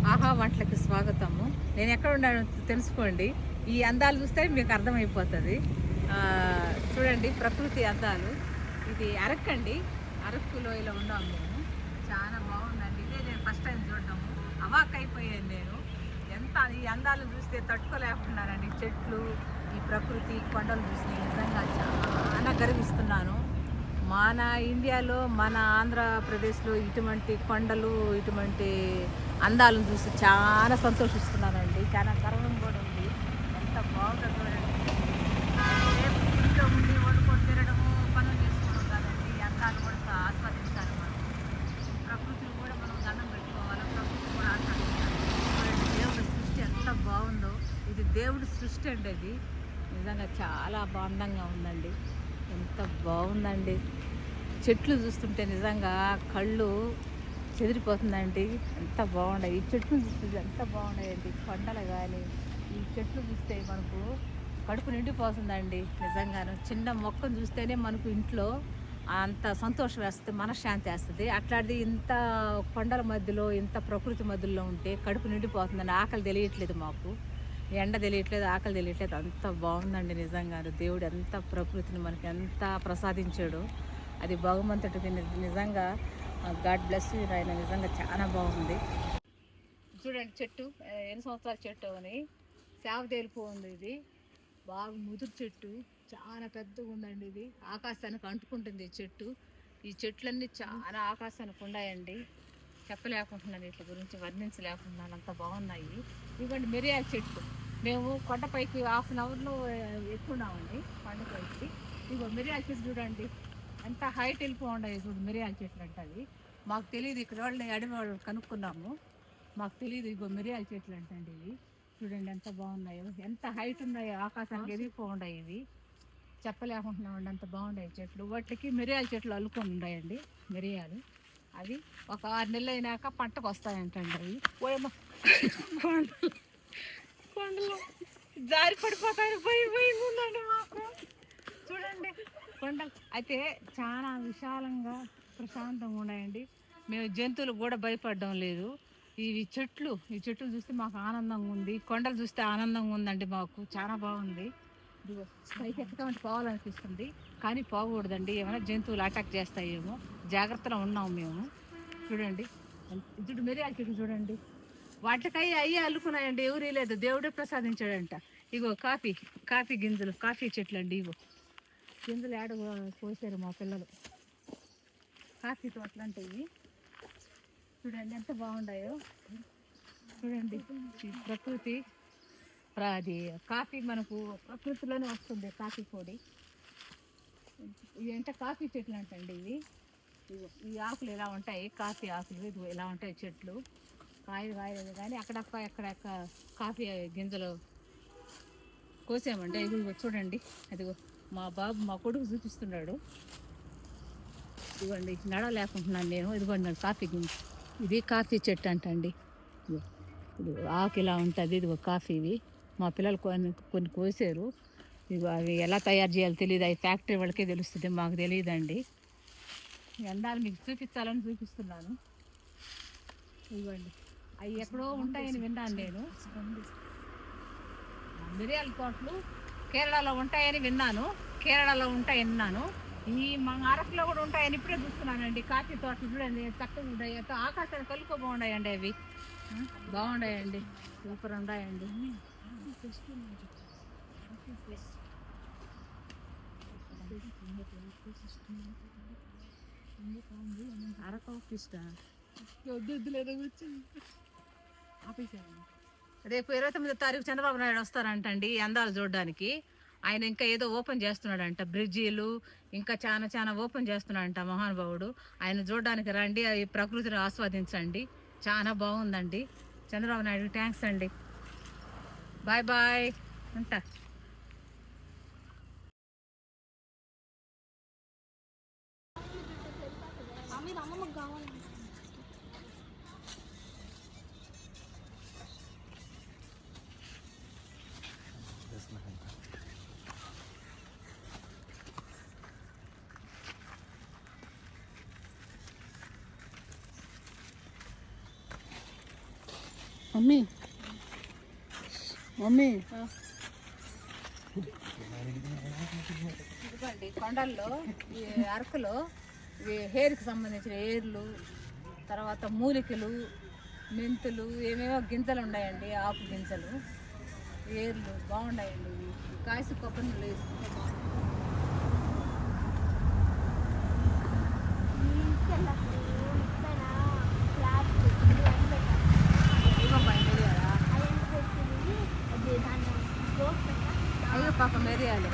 ఆహా వంటలకి స్వాగతము. నేను ఎక్కడ ఉన్నానో తెలుసుకోండి. ఈ అందాలు చూస్తే మీకు అర్థమైపోతుంది. చూడండి ప్రకృతి అందాలు. ఇది అరక్కండి. అరకు లోయలో ఉన్నాము మేము. చాలా బాగుందండి. ఇదే నేను ఫస్ట్ టైం చూడటము. అవాక్ అయిపోయాను నేను. ఎంత ఈ అందాలు చూస్తే తట్టుకోలేకున్నానండి. చెట్లు, ఈ ప్రకృతి, కొండలు చూస్తే నిజంగా చాలా గర్విస్తున్నాను. మన ఇండియాలో, మన ఆంధ్రప్రదేశ్లో ఇటువంటి కొండలు, ఇటువంటి అందాలను చూసి చాలా సంతోషిస్తున్నానండి. చాలా గర్వం కూడా ఉంది. ఎంత బాగుందో చూడండి. రేపు ఇంట్లో ఉండి వండుకొని తినడము, పనులు చేసుకోవడం కాదండి. ఈ అందాలు కూడా ఆస్వాదించాలి మనం. ప్రకృతిని కూడా మనం దండం పెట్టుకోవాలి. ప్రకృతి కూడా ఆస్వాదించాలి. చూడండి దేవుడి సృష్టి ఎంత బాగుందో. ఇది దేవుడి సృష్టి అండి. అది నిజంగా చాలా అందంగా ఉందండి. ఎంత బాగుందండి. చెట్లు చూస్తుంటే నిజంగా కళ్ళు చెదిరిపోతుందండి. ఎంత బాగున్నాయి ఈ చెట్లు చూస్తే, ఎంత బాగున్నాయండి. కొండలు కానీ ఈ చెట్లు చూస్తే మనకు కడుపు నిండిపోతుందండి. నిజంగాను చిన్న మొక్కను చూస్తేనే మనకు ఇంట్లో అంత సంతోషం వేస్తుంది, మనశ్శాంతి వేస్తుంది. అట్లాంటిది ఇంత కొండల మధ్యలో, ఇంత ప్రకృతి మధ్యలో ఉంటే కడుపు నిండిపోతుందండి. ఆకలి తెలియట్లేదు మాకు. ఎండ తెలియట్లేదు, ఆకలి తెలియట్లేదు. అంత బాగుందండి నిజంగా. దేవుడు ఎంత ప్రకృతిని మనకి ఎంత ప్రసాదించాడు. అది భగవంతుడికి నిజంగా గాడ్ బ్లెస్ యూ ఆయన. నిజంగా చాలా బాగుంది. చూడండి చెట్టు ఎన్ని సంవత్సరాల చెట్టు అని సేవదేలిపో ఉంది. ఇది బాగా ముదురు చెట్టు, చాలా పెద్దగా ఉందండి. ఇది ఆకాశానికి అంటుకుంటుంది ఈ చెట్టు. ఈ చెట్లన్నీ చాలా ఆకాశానికి ఉన్నాయండి. చెప్పలేకుంటున్నాను, వీటి గురించి వర్ణించలేకుంటున్నాను. అంత బాగున్నాయి. ఇవ్వండి మిరియాల చెట్టు. మేము కొండపైకి హాఫ్ అన్ అవర్లో ఎక్కున్నామండి కొండపైకి. ఇగో మిరియాల చెట్టు చూడండి ఎంత హైట్ వెళ్ళిపోయి చూడు. మిరియాల చెట్లు అంటే అది మాకు తెలియదు. ఇక్కడ వాళ్ళని అడవి వాళ్ళు కనుక్కున్నాము, మాకు తెలియదు. ఇగో మిరియాల చెట్లు అంటండి ఇవి. చూడండి ఎంత బాగున్నాయో, ఎంత హైట్ ఉన్నాయో, ఆకాశానికి ఎదిగిపోయి ఇవి. చెప్పలేకుంటున్నామండి, అంత బాగున్నాయి చెట్లు. వాటికి మిరియాల చెట్లు అల్లుకొని ఉన్నాయండి. మిరియాలు అవి ఒక 6 నెలలు అయినాక పంటకు వస్తాయంటండి అవి. కొండలు కొండలు జారి పడిపోతాయి. భయం ఉందండి మాకు. చూడండి కొండలు అయితే చాలా విశాలంగా ప్రశాంతంగా ఉన్నాయండి. మేము జంతువులు కూడా భయపడడం లేదు. ఈ చెట్లు చూస్తే మాకు ఆనందంగా ఉంది. కొండలు చూస్తే ఆనందంగా ఉందండి మాకు. చాలా బాగుంది. ఇదిగో పైకి ఎక్కమంటే పోవాలనిపిస్తుంది, కానీ పోకూడదండి. ఏమైనా జంతువులు అటాక్ చేస్తాయేమో, జాగ్రత్తలో ఉన్నాము మేము. చూడండి ఇటు మిరియాల చెట్లు చూడండి. వాటికై అయ్యి అల్లుకున్నాయండి. ఎవరీ లేదు, దేవుడే ప్రసాదించాడంట. ఇగో కాఫీ గింజలు, కాఫీ చెట్లు అండి. ఇగో గింజలు ఏడ కోసారు మా పిల్లలు. కాఫీ తోటలు అంటే ఇవి. చూడండి ఎంత బాగుండాయో. చూడండి ప్రకృతి. అది కాఫీ మనకు ప్రకృతిలోనే వస్తుంది, కాఫీ పొడి. ఇవి అంటే కాఫీ చెట్లు అంటండి ఇవి. ఈ ఆకులు ఇలా ఉంటాయి, కాఫీ ఆకులు. ఇది ఇలా ఉంటాయి చెట్లు. కాయలేదు కానీ ఎక్కడెక్క కాఫీ గింజలు కోసామండి. ఇది చూడండి, అదిగో మా కొడుకు చూపిస్తున్నాడు. ఇదిగోండి నడవలేకుంటున్నాను నేను. ఇదిగోండి కాఫీ గింజ. ఇది కాఫీ చెట్టు అంటండి. ఇది ఆకు ఇలా ఉంటుంది. ఇదిగో కాఫీవి మా పిల్లలు కొన్ని కోసారు. ఇవి అవి ఎలా తయారు చేయాలో తెలియదు. అవి ఫ్యాక్టరీ వాళ్ళకే తెలుస్తుంది, మాకు తెలియదండి. ఎండాలు మీకు చూపించాలని చూపిస్తున్నాను. ఇవ్వండి అవి ఎక్కడో ఉంటాయని విన్నాను నేను. మిరియాల తోటలు కేరళలో ఉంటాయని విన్నాను. ఈ మా అరకులో కూడా ఉంటాయని ఇప్పుడే చూస్తున్నానండి. కాఫీ తోటలు చూడండి చక్కగా ఉంటాయి. ఆకాశాన్ని కలుపు బాగున్నాయండి అవి. బాగున్నాయండి, సూపర్ ఉన్నాయండి. రేపు 29వ తారీఖు చంద్రబాబు నాయుడు వస్తారంటండి ఈ అందాలు చూడడానికి. ఆయన ఇంకా ఏదో ఓపెన్ చేస్తున్నాడంట, బ్రిడ్జీలు ఇంకా చాలా ఓపెన్ చేస్తున్నాడంట మహానుభావుడు. ఆయన చూడడానికి రండి, అవి ప్రకృతిని ఆస్వాదించండి. చాలా బాగుందండి. చంద్రబాబు నాయుడు థ్యాంక్స్ అండి. బాయ్ ఉంటా. మమ్మీ మమ్మీ ఇదిగోండి కొండల్లో ఈ అరకులో ఇవి హెయిర్కి సంబంధించిన ఏర్లు, తర్వాత మూలికలు, మెంతులు, ఏమేమో గింజలు ఉన్నాయండి, ఆకు గింజలు, ఏర్లు బాగున్నాయండి. ఇవి కాసి కొబ్బరి నీళ్ళు వేసుకుంటే అయ్యో పాపం మెరియాలి.